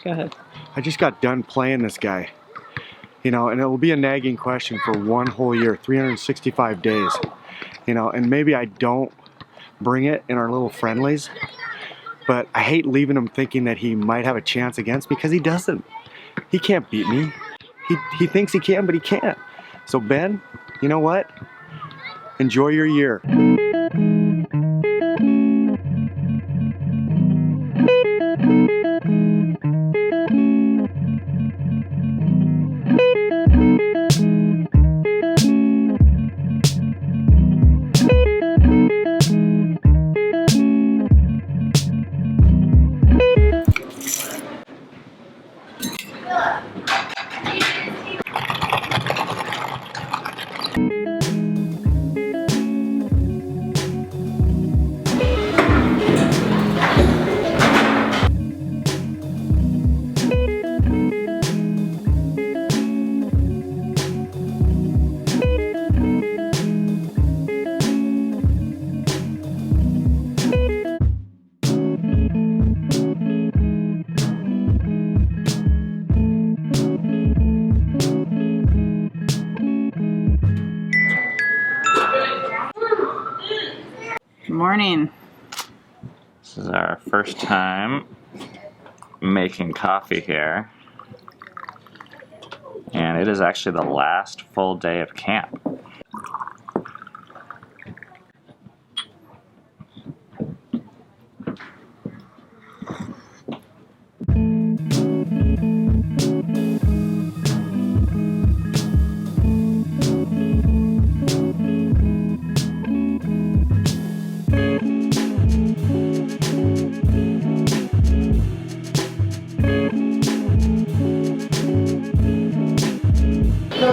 Go ahead. I just got done playing this guy. You know, and it will be a nagging question for one whole year, 365 days. You know, and maybe I don't bring it in our little friendlies, but I hate leaving him thinking that he might have a chance against me, because he doesn't. He can't beat me. He thinks he can, but he can't. So Ben, you know what? Enjoy your year. Morning. This is our first time making coffee here, and it is actually the last full day of camp.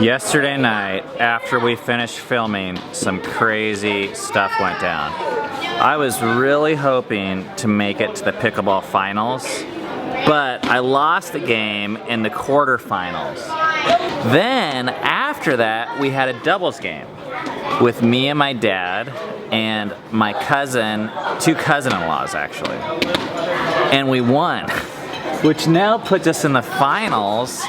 Yesterday night, after we finished filming, some crazy stuff went down. I was really hoping to make it to the Pickleball Finals, but I lost the game in the quarterfinals. Then, after that, we had a doubles game with me and my dad and my cousin, two cousin-in-laws actually. And we won, which now puts us in the finals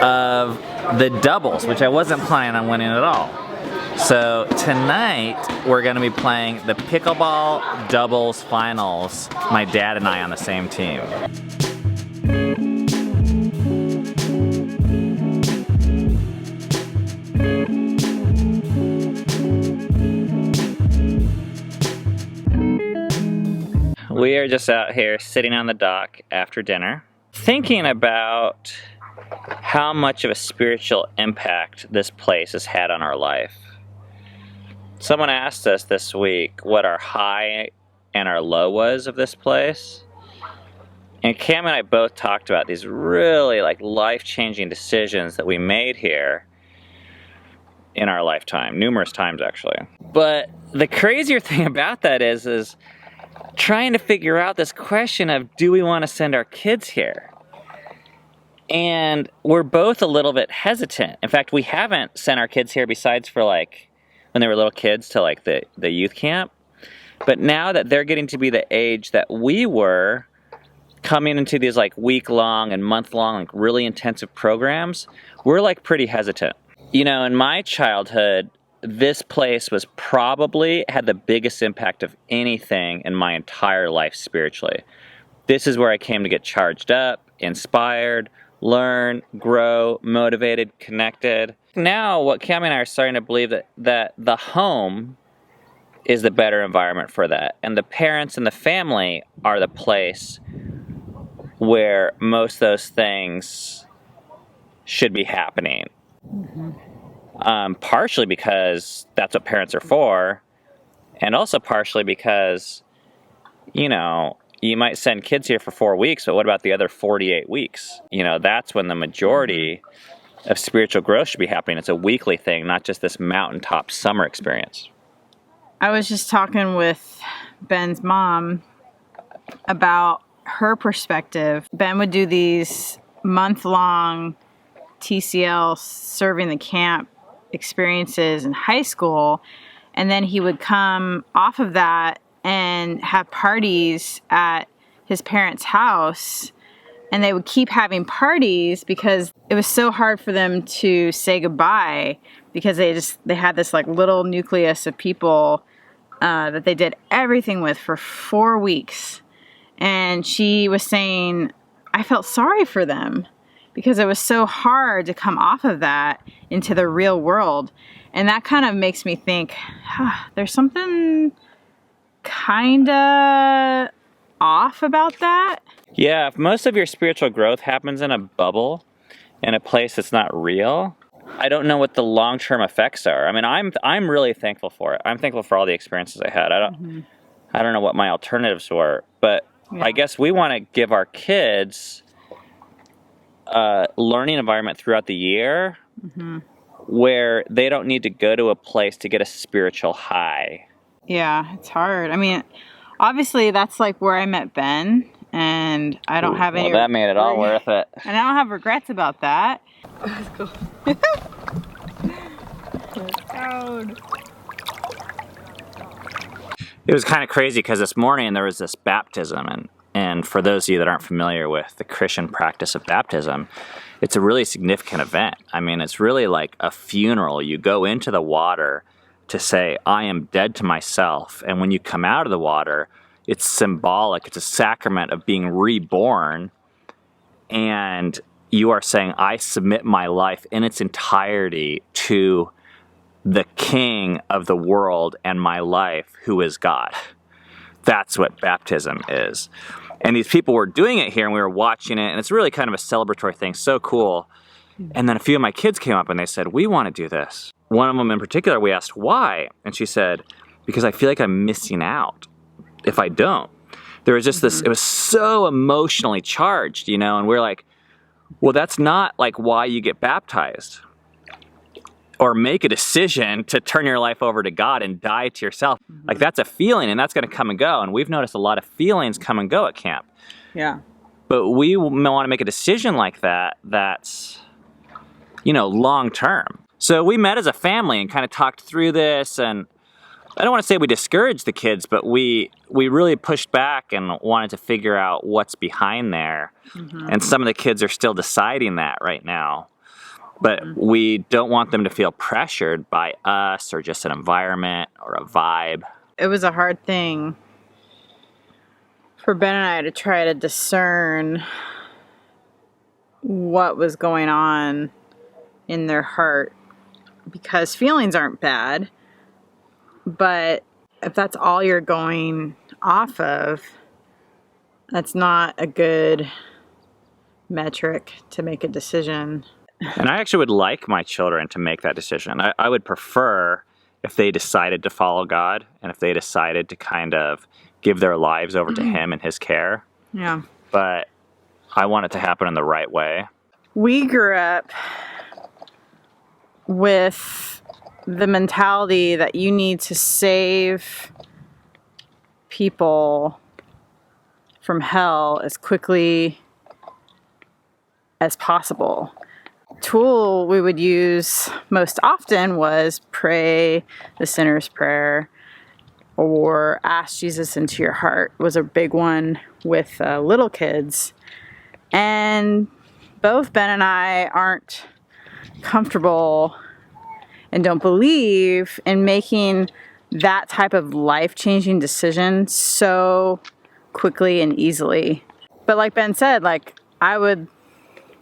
of the doubles, which I wasn't planning on winning at all. So tonight we're going to be playing the Pickleball Doubles Finals, my dad and I on the same team. We are just out here sitting on the dock after dinner, thinking about how much of a spiritual impact this place has had on our life. Someone asked us this week what our high and our low was of this place. And Cam and I both talked about these really life-changing decisions that we made here in our lifetime, numerous times actually. But the crazier thing about that is trying to figure out this question of, do we want to send our kids here? And we're both a little bit hesitant. In fact, we haven't sent our kids here besides for when they were little kids to the youth camp. But now that they're getting to be the age that we were, coming into these week-long and month-long really intensive programs, we're pretty hesitant. You know, in my childhood, this place was probably had the biggest impact of anything in my entire life spiritually. This is where I came to get charged up, inspired, learn, grow, motivated, connected. Now, what Cam and I are starting to believe that the home is the better environment for that. And the parents and the family are the place where most of those things should be happening. Mm-hmm. Partially because that's what parents are for, and also partially because, you know, you might send kids here for 4 weeks, but what about the other 48 weeks? You know, that's when the majority of spiritual growth should be happening. It's a weekly thing, not just this mountaintop summer experience. I was just talking with Ben's mom about her perspective. Ben would do these month-long TCL serving the camp experiences in high school, and then he would come off of that and have parties at his parents' house And they would keep having parties because it was so hard for them to say goodbye, because they had this like little nucleus of people that they did everything with for 4 weeks. And she was saying, I felt sorry for them because it was so hard to come off of that into the real world. And that kind of makes me think, there's something kind of off about that. Yeah, if most of your spiritual growth happens in a bubble, in a place that's not real, I don't know what the long-term effects are. I mean, I'm really thankful for it. I'm thankful for all the experiences I had. I don't know what my alternatives were, but yeah. I guess we want to give our kids a learning environment throughout the year where they don't need to go to a place to get a spiritual high. Yeah, it's hard. I mean, obviously that's like where I met Ben, and I don't have any... Well, that made it all worth it. And I don't have regrets about that. Let's go. It was kind of crazy because this morning there was this baptism, and for those of you that aren't familiar with the Christian practice of baptism, it's a really significant event. I mean, it's really like a funeral. You go into the water to say, I am dead to myself, and when you come out of the water, it's symbolic. It's a sacrament of being reborn, and you are saying, I submit my life in its entirety to the King of the world and my life, who is God. That's what baptism is. And these people were doing it here, and we were watching it, and it's really kind of a celebratory thing, so cool. And then a few of my kids came up and they said, we want to do this. One of them in particular, we asked why, and she said, because I feel like I'm missing out if I don't. There was just this, it was so emotionally charged, and we're like, well, that's not like why you get baptized or make a decision to turn your life over to God and die to yourself. Like, that's a feeling, and that's going to come and go. And we've noticed a lot of feelings come and go at camp. Yeah. But we want to make a decision like that that's, long term. So we met as a family and kind of talked through this, and I don't want to say we discouraged the kids, but we really pushed back and wanted to figure out what's behind there. And some of the kids are still deciding that right now. But we don't want them to feel pressured by us or just an environment or a vibe. It was a hard thing for Ben and I to try to discern what was going on in their heart, because feelings aren't bad, but if that's all you're going off of, that's not a good metric to make a decision. And I actually would like my children to make that decision. I would prefer if they decided to follow God and if they decided to kind of give their lives over to Him and His care. Yeah. But I want it to happen in the right way. We grew up with the mentality that you need to save people from hell as quickly as possible. Tool we would use most often was pray the sinner's prayer, or ask Jesus into your heart was a big one with little kids. And both Ben and I aren't comfortable and don't believe in making that type of life-changing decision so quickly and easily. But like Ben said, I would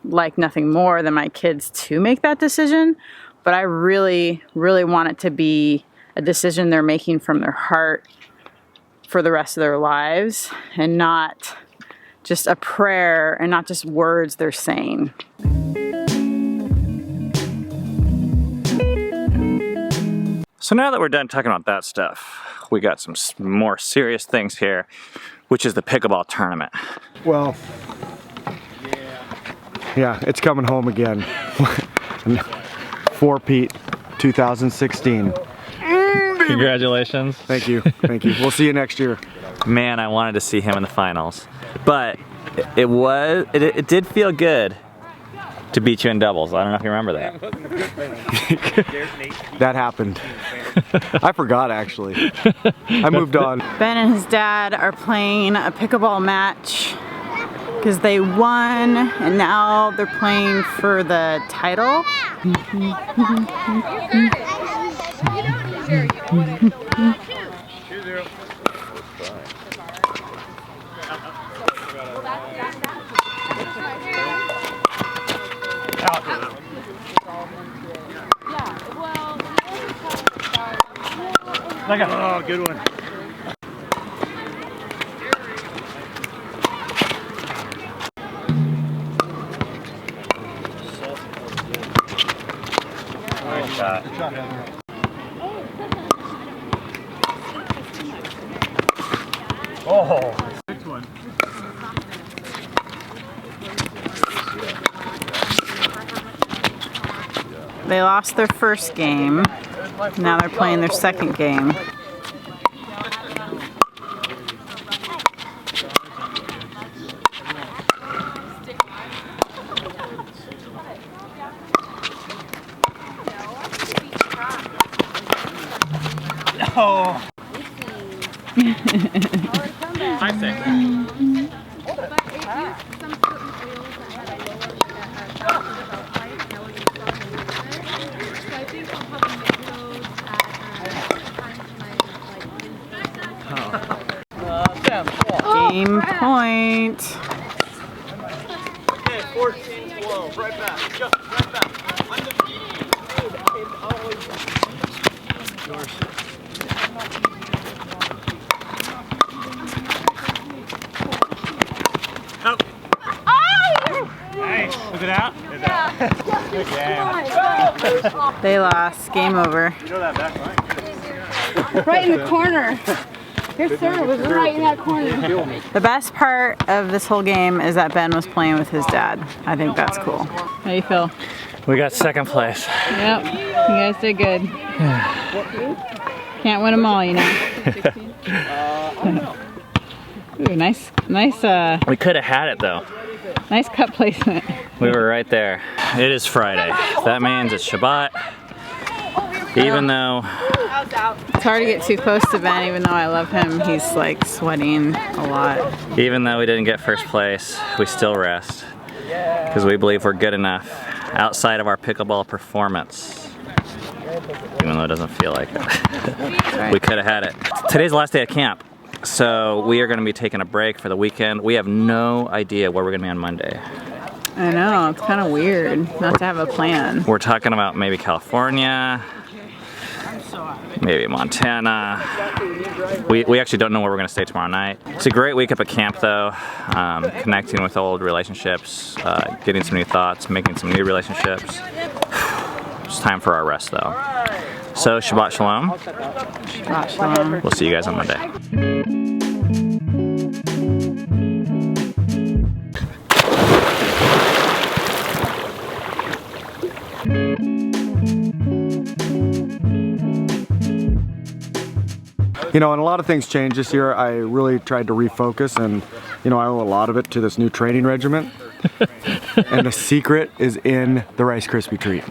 like nothing more than my kids to make that decision, but I really, really want it to be a decision they're making from their heart for the rest of their lives, and not just a prayer and not just words they're saying. So now that we're done talking about that stuff, we got some more serious things here, which is the pickleball tournament. Well, yeah, it's coming home again. 4-Pete, 2016. Congratulations. Thank you. Thank you. We'll see you next year. Man, I wanted to see him in the finals. But it did feel good to beat you in doubles. I don't know if you remember that. That happened. I forgot, actually. I moved on. Ben and his dad are playing a pickleball match because they won and now they're playing for the title. Oh, good one. Nice shot. Oh, next one. They lost their first game. Now they're playing their second game. Oh. I think. Game point. Okay, 14-12, right back. Just right back. Yours. Oh. Nice. Was it out? Good game. They lost. Game over. You know that back line? Right in the corner. Your serve was right in that corner. The best part of this whole game is that Ben was playing with his dad. I think that's cool. How do you feel? We got second place. Yep. You guys did good. Can't win them all, you know. Ooh, nice. We could have had it though. Nice cup placement. We were right there. It is Friday. That means it's Shabbat. Even though It's hard to get too close to Ben, even though I love him. He's like sweating a lot. Even though we didn't get first place, we still rest because we believe we're good enough outside of our pickleball performance. Even though it doesn't feel like it. We could have had it. Today's the last day of camp, so we are going to be taking a break for the weekend. We have no idea where we're going to be on Monday. I know, it's kind of weird not to have a plan. We're talking about maybe California, maybe Montana. We actually don't know where we're going to stay tomorrow night. It's a great week up at camp though, connecting with old relationships, getting some new thoughts, making some new relationships. It's time for our rest though. So Shabbat Shalom. Shabbat Shalom. We'll see you guys on Monday. You know, and a lot of things changed this year. I really tried to refocus, and you know, I owe a lot of it to this new training regimen. And the secret is in the Rice Krispie treat.